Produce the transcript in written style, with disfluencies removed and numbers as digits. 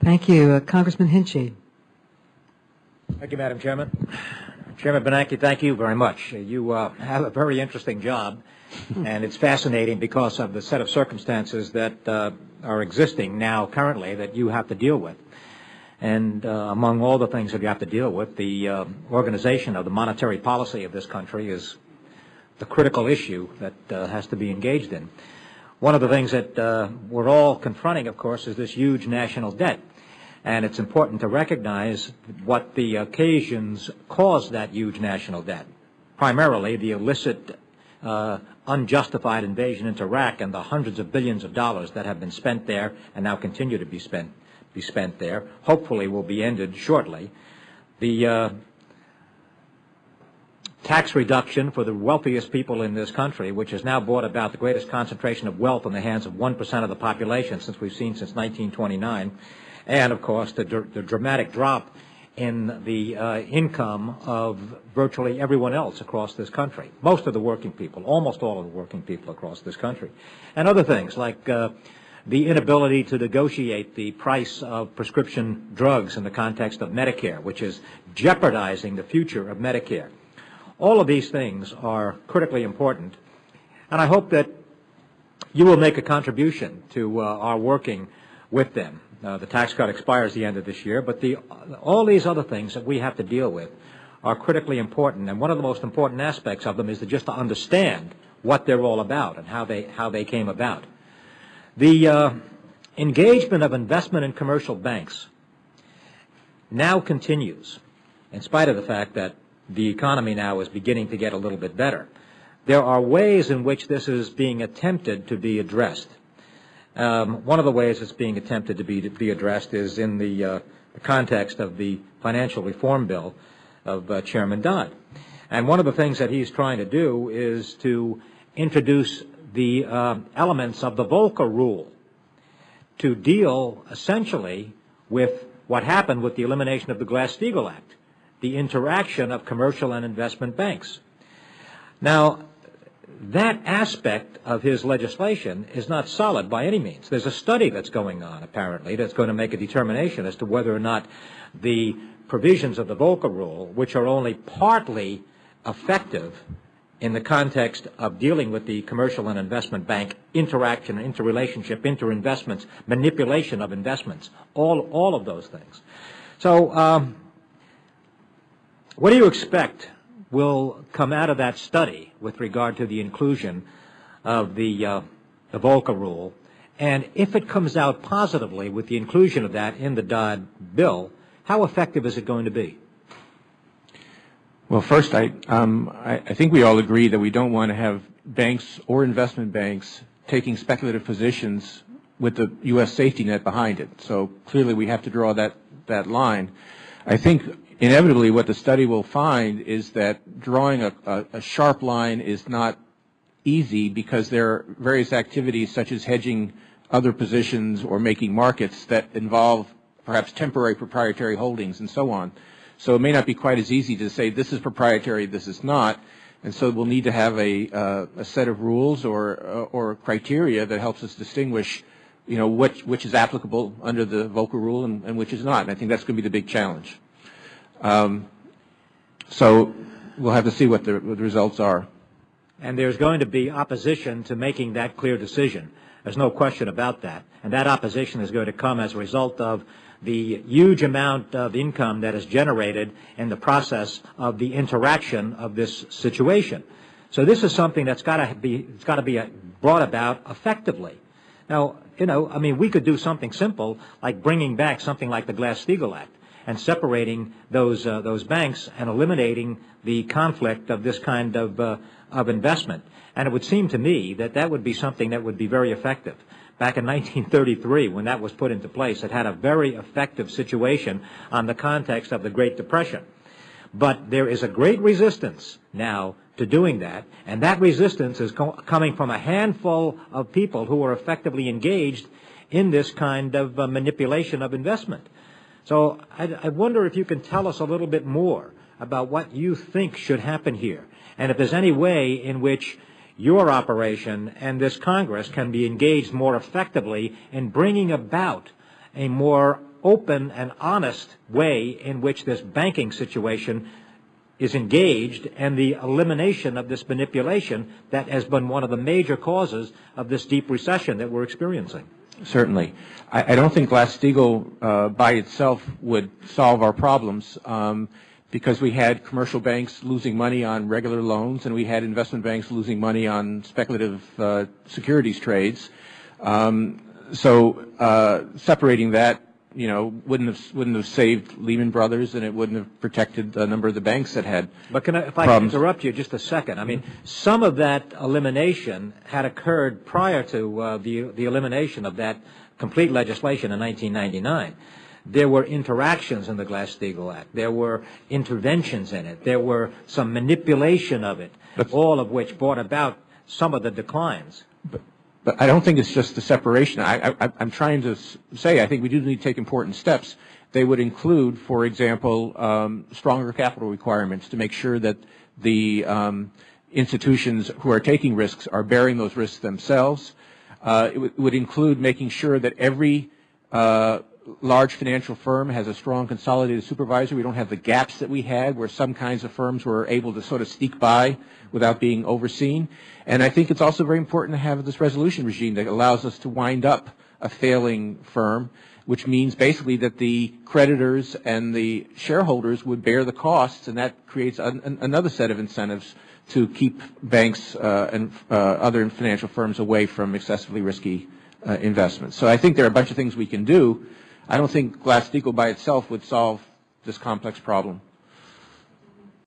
Thank you. Congressman Hinchey. Thank you, Madam Chairman. Chairman Bernanke, thank you very much. You have a very interesting job, and it's fascinating because of the set of circumstances that are existing now currently that you have to deal with. And among all the things that you have to deal with, the organization of the monetary policy of this country is the critical issue that has to be engaged in. One of the things that we're all confronting, of course, is this huge national debt. And it's important to recognize what the occasions caused that huge national debt. Primarily the illicit, unjustified invasion into Iraq and the hundreds of billions of dollars that have been spent there and now continue to be spent there, hopefully will be ended shortly. The tax reduction for the wealthiest people in this country, which has now brought about the greatest concentration of wealth in the hands of 1% of the population since we've seen since 1929. And, of course, the dramatic drop in the income of virtually everyone else across this country, most of the working people, almost all of the working people across this country, and other things like the inability to negotiate the price of prescription drugs in the context of Medicare, which is jeopardizing the future of Medicare. All of these things are critically important, and I hope that you will make a contribution to our working with them. The tax cut expires the end of this year, but all these other things that we have to deal with are critically important, and one of the most important aspects of them is just to understand what they're all about and how they came about. The engagement of investment in commercial banks now continues, in spite of the fact that the economy now is beginning to get a little bit better. There are ways in which this is being attempted to be addressed. One of the ways it's being attempted to be addressed is in the context of the financial reform bill of Chairman Dodd. And one of the things that he's trying to do is to introduce the elements of the Volcker rule to deal essentially with what happened with the elimination of the Glass-Steagall Act, the interaction of commercial and investment banks. Now, that aspect of his legislation is not solid by any means. There's a study that's going on, apparently, that's going to make a determination as to whether or not the provisions of the Volcker Rule, which are only partly effective in the context of dealing with the commercial and investment bank interaction, interrelationship, interinvestments, manipulation of investments, all of those things. So what do you expect will come out of that study with regard to the inclusion of the Volcker Rule? And if it comes out positively with the inclusion of that in the Dodd bill, how effective is it going to be? Well, first, I think we all agree that we don't want to have banks or investment banks taking speculative positions with the U.S. safety net behind it. So clearly we have to draw that line. I think inevitably what the study will find is that drawing a sharp line is not easy because there are various activities such as hedging other positions or making markets that involve perhaps temporary proprietary holdings and so on. So it may not be quite as easy to say this is proprietary, this is not, and so we'll need to have a set of rules or criteria that helps us distinguish, you know, which is applicable under the Volcker Rule and which is not. And I think that's going to be the big challenge. So we'll have to see what the results are. And there's going to be opposition to making that clear decision. There's no question about that. And that opposition is going to come as a result of the huge amount of income that is generated in the process of the interaction of this situation. So this is something that's got to be brought about effectively. Now, you know, I mean, we could do something simple like bringing back something like the Glass-Steagall Act and separating those banks and eliminating the conflict of this kind of investment. And it would seem to me that that would be something that would be very effective. Back in 1933, when that was put into place, it had a very effective situation on the context of the Great Depression. But there is a great resistance now to doing that, and that resistance is coming from a handful of people who are effectively engaged in this kind of manipulation of investment. So I wonder if you can tell us a little bit more about what you think should happen here, and if there's any way in which your operation and this Congress can be engaged more effectively in bringing about a more open and honest way in which this banking situation is engaged and the elimination of this manipulation that has been one of the major causes of this deep recession that we're experiencing. Certainly. I don't think Glass-Steagall by itself would solve our problems because we had commercial banks losing money on regular loans and we had investment banks losing money on speculative securities trades. So separating that, wouldn't have saved Lehman Brothers, and it wouldn't have protected a number of the banks that had But if I problems. can interrupt you just a second, I mean, some of that elimination had occurred prior to the elimination of that complete legislation in 1999. There were interactions in the Glass-Steagall Act. There were interventions in it. There were some manipulation of it, all of which brought about some of the declines. But I don't think it's just the separation. I'm trying to say I think we do need to take important steps. They would include, for example, stronger capital requirements to make sure that the institutions who are taking risks are bearing those risks themselves. It would include making sure that every large financial firm has a strong consolidated supervisor. We don't have the gaps that we had where some kinds of firms were able to sort of sneak by without being overseen. And I think it's also very important to have this resolution regime that allows us to wind up a failing firm, which means basically that the creditors and the shareholders would bear the costs, and that creates another set of incentives to keep banks and other financial firms away from excessively risky investments. So I think there are a bunch of things we can do. I don't think Glass-Steagall by itself would solve this complex problem.